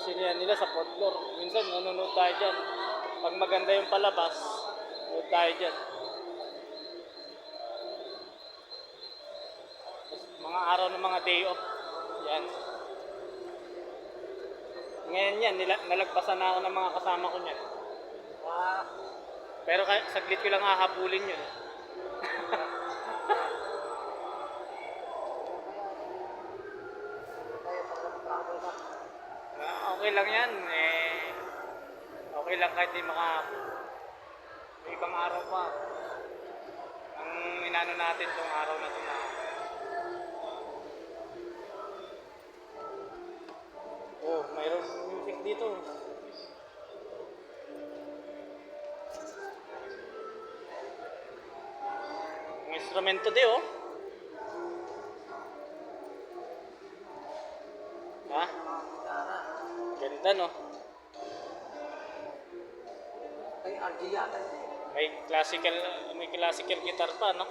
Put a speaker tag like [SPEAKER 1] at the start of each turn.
[SPEAKER 1] sinihan nila sa folklore. Minsan nanonood tayo dyan. Pag maganda yung palabas, nanonood tayo dyan. Mga araw ng mga day off. Yan. Ngayon yan, nalagpasan na ako ng mga kasama ko niyan. Pero saglit ko lang hahabulin yun. Okay lang yan. Okay lang kahit di may ibang araw pa. Ang inano natin tong araw na ito na mayroon music dito. Ang instrumento di Ha? Ganda no? May classical guitar pa no?